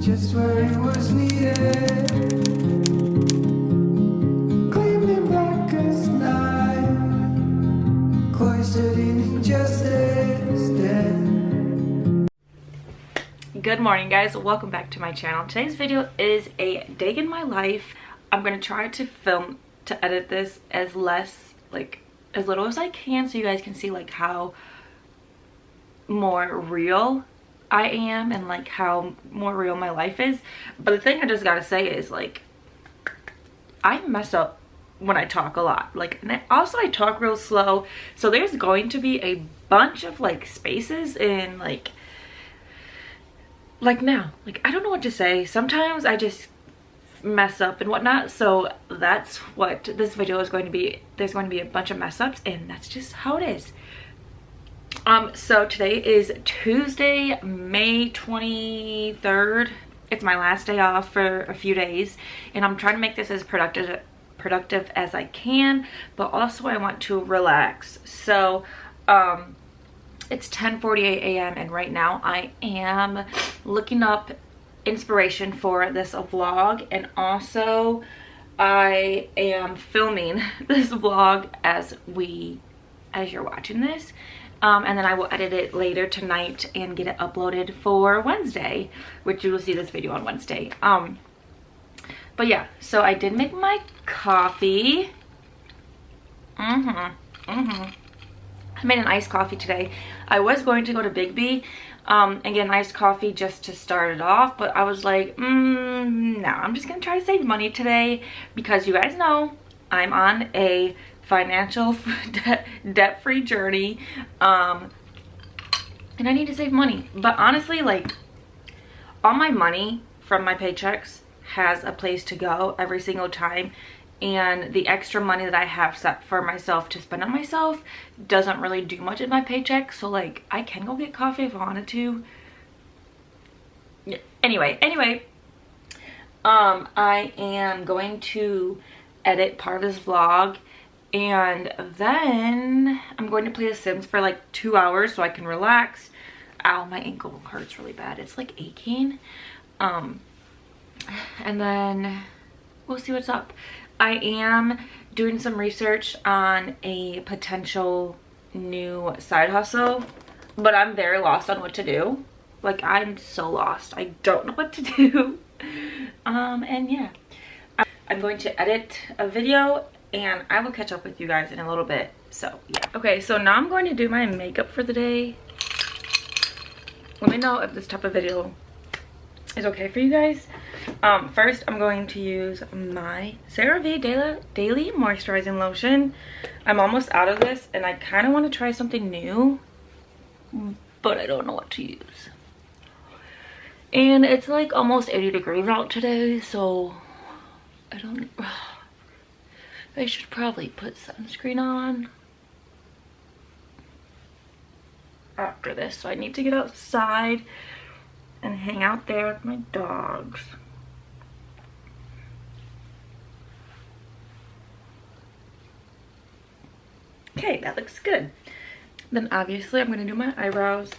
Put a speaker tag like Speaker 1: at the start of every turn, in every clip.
Speaker 1: Just where it was needed, claimed it back as night, cloistered in injustice, dead.
Speaker 2: Good morning, guys. Welcome back to my channel. Today's video is a day in my life. I'm gonna try to edit this as little as I can, so you guys can see like how more real I am and like how more real my life is. But the thing I just gotta say is like I mess up when I talk a lot, like, and I talk real slow, so there's going to be a bunch of like spaces in like now, like I don't know what to say. Sometimes I just mess up and whatnot, so that's what this video is going to be. There's going to be a bunch of mess ups, and that's just how it is. So today is Tuesday, May 23rd. It's my last day off for a few days, and I'm trying to make this as productive as I can, but also I want to relax. So it's 10:48 a.m. and right now I am looking up inspiration for this vlog, and also I am filming this vlog as you're watching this. And then I will edit it later tonight and get it uploaded for Wednesday, which you will see this video on Wednesday. But yeah, so I did make my coffee. I made an iced coffee today. I was going to go to Big B and get an iced coffee just to start it off, but I was like, no, I'm just gonna try to save money today, because you guys know I'm on a financial debt-free journey, and I need to save money. But honestly, like, all my money from my paychecks has a place to go every single time, and the extra money that I have set for myself to spend on myself doesn't really do much in my paycheck. So like I can go get coffee if I wanted to. Anyway, I am going to edit part of this vlog, and then I'm going to play The Sims for like 2 hours so I can relax. Ow, my ankle hurts really bad. It's like aching. And then we'll see what's up. I am doing some research on a potential new side hustle, but I'm very lost on what to do. Like, I'm so lost. I don't know what to do. And yeah, I'm going to edit a video, and I will catch up with you guys in a little bit. So yeah. Okay, so now I'm going to do my makeup for the day. Let me know if this type of video is okay for you guys. First I'm going to use my CeraVe Daily Moisturizing Lotion. I'm almost out of this, and I kind of want to try something new, but I don't know what to use. And it's like almost 80 degrees out today, so I should probably put sunscreen on after this. So I need to get outside and hang out there with my dogs. Okay, that looks good. Then obviously I'm going to do my eyebrows.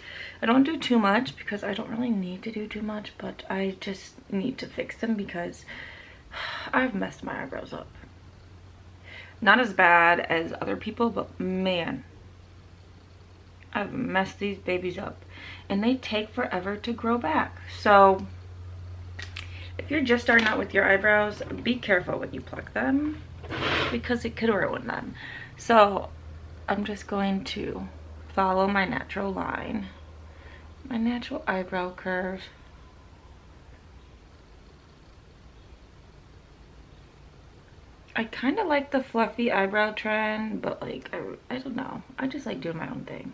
Speaker 2: I don't do too much because I don't really need to do too much, but I just need to fix them because I've messed my eyebrows up. Not as bad as other people, but man, I've messed these babies up, and they take forever to grow back. So if you're just starting out with your eyebrows, be careful when you pluck them because it could ruin them. So I'm just going to follow my natural line, my natural eyebrow curve. I kind of like the fluffy eyebrow trend, but like I don't know, I just like doing my own thing.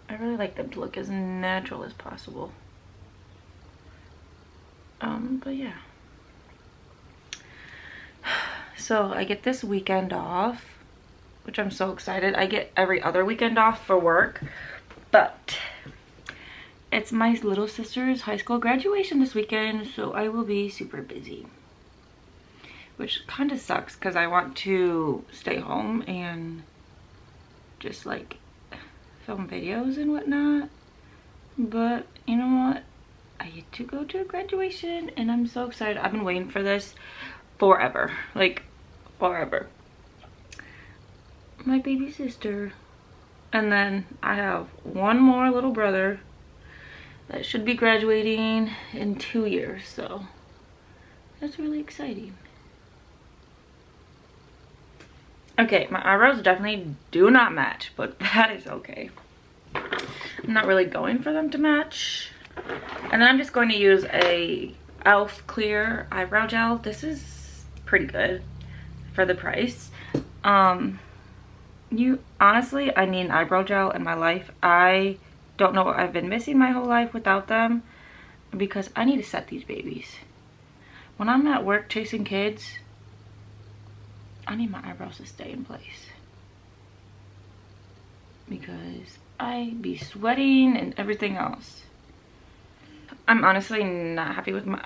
Speaker 2: I really like them to look as natural as possible. But yeah, So I get this weekend off, which I'm so excited. I get every other weekend off for work, but it's my little sister's high school graduation this weekend, so I will be super busy, which kind of sucks because I want to stay home and just like film videos and whatnot. But you know what? I get to go to a graduation and I'm so excited. I've been waiting for this forever, like forever. My baby sister. And then I have one more little brother that should be graduating in 2 years, so that's really exciting. Okay, my eyebrows definitely do not match, but that is okay. I'm not really going for them to match. And then I'm just going to use a e.l.f. clear eyebrow gel. This is pretty good for the price. Honestly, I need an eyebrow gel in my life. I don't know what I've been missing my whole life without them, because I need to set these babies. When I'm at work chasing kids, I need my eyebrows to stay in place, because I be sweating and everything else. I'm honestly not happy with my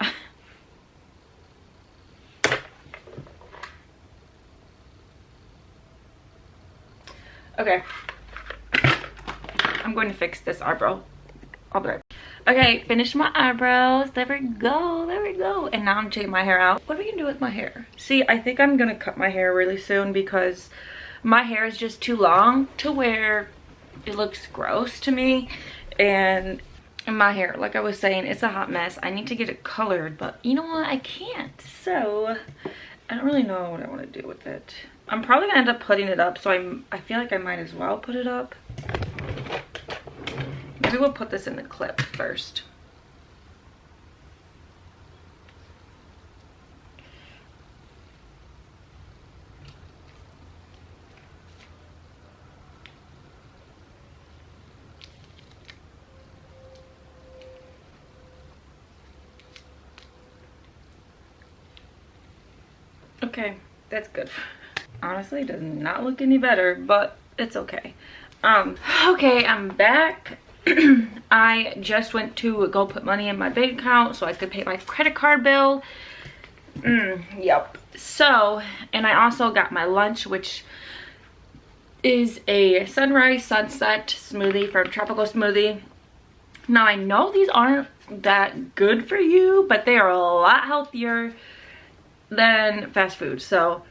Speaker 2: okay, I'm going to fix this eyebrow. I'll be right back. Okay, finished my eyebrows. There we go, there we go. And now I'm taking my hair out. What are we gonna do with my hair? See, I think I'm gonna cut my hair really soon because my hair is just too long to where it looks gross to me. And my hair, like I was saying, it's a hot mess. I need to get it colored, but you know what? I can't. So I don't really know what I want to do with it. I'm probably gonna end up putting it up, so I feel like I might as well put it up. Maybe we'll put this in the clip first. Okay, that's good. Honestly, it does not look any better, but it's okay. Okay, I'm back. I just went to go put money in my bank account so I could pay my credit card bill. Yep. So, and I also got my lunch, which is a sunrise sunset smoothie from Tropical Smoothie. Now, I know these aren't that good for you, but they are a lot healthier than fast food. So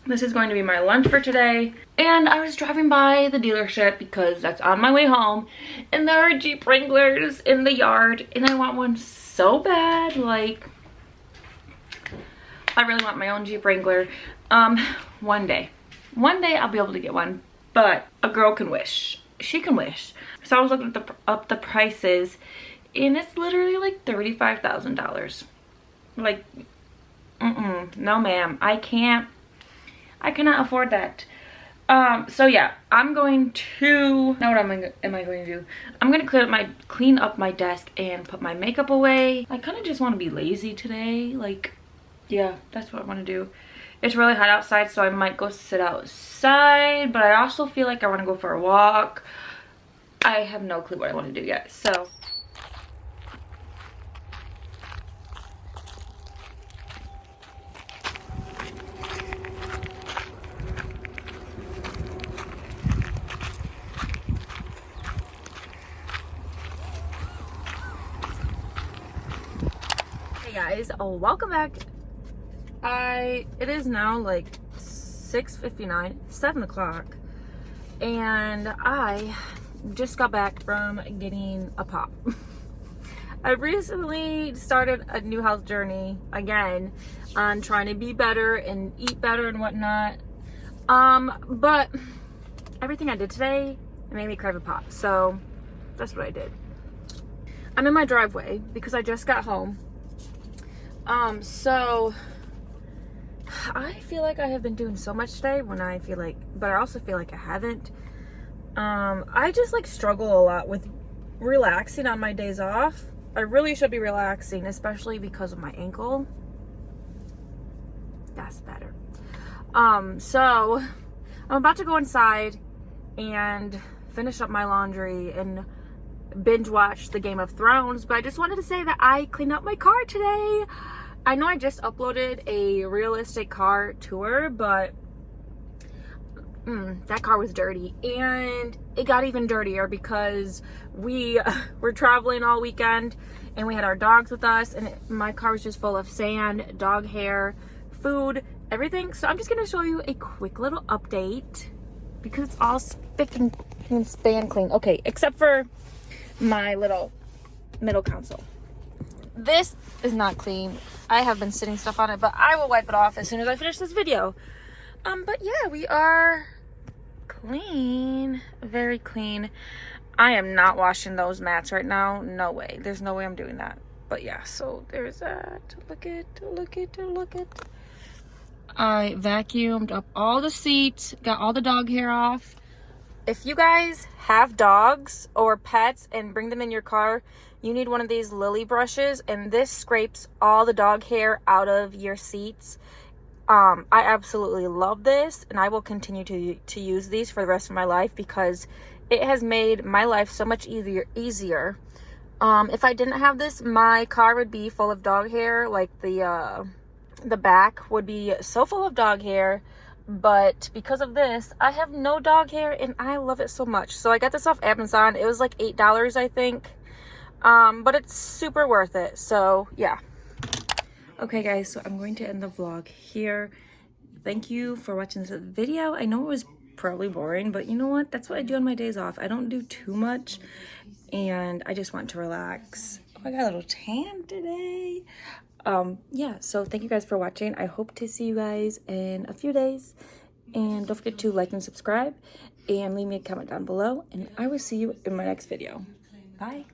Speaker 2: this is going to be my lunch for today. And I was driving by the dealership because that's on my way home, and there are Jeep Wranglers in the yard, and I want one so bad. Like, I really want my own Jeep Wrangler. One day I'll be able to get one, but a girl can wish. She can wish. So I was looking up the prices, and it's literally like $35,000. Like, no ma'am, I cannot afford that. So yeah, I'm going to, now what am I going to do? I'm going to clean up my desk and put my makeup away. I kind of just want to be lazy today. Like, yeah, that's what I want to do. It's really hot outside, so I might go sit outside, but I also feel like I want to go for a walk. I have no clue what I want to do yet, so. Guys, welcome back. It is now like 6:59, 7 o'clock, and I just got back from getting a pop. I recently started a new health journey again on trying to be better and eat better and whatnot, but everything I did today made me crave a pop, so that's what I did. I'm in my driveway because I just got home. So I feel like I have been doing so much today but I also feel like I haven't. I just like struggle a lot with relaxing on my days off. I really should be relaxing, especially because of my ankle. That's better. So I'm about to go inside and finish up my laundry and binge watch the Game of Thrones, but I just wanted to say that I cleaned up my car today. I know I just uploaded a realistic car tour, but that car was dirty, and it got even dirtier because we were traveling all weekend and we had our dogs with us, and my car was just full of sand, dog hair, food, everything. So I'm just gonna show you a quick little update because it's all spick and span clean. Okay, except for my little middle console. This is not clean. I have been sitting stuff on it, but I will wipe it off as soon as I finish this video. But yeah, we are clean, very clean. I am not washing those mats right now. No way. There's no way I'm doing that. But yeah, so there's that. Look at. I vacuumed up all the seats, got all the dog hair off. If you guys have dogs or pets and bring them in your car, you need one of these lily brushes, and this scrapes all the dog hair out of your seats. I absolutely love this, and I will continue to use these for the rest of my life because it has made my life so much easier. If I didn't have this, my car would be full of dog hair. Like the back would be so full of dog hair, but because of this, I have no dog hair, and I love it so much. So I got this off Amazon. It was like $8, I think, but it's super worth it. So yeah. Okay guys, so I'm going to end the vlog here. Thank you for watching this video. I know it was probably boring, but you know what? That's what I do on my days off. I don't do too much, and I just want to relax. Oh, I got a little tan today. Yeah, so thank you guys for watching. I hope to see you guys in a few days, and don't forget to like and subscribe and leave me a comment down below, and I will see you in my next video. Bye.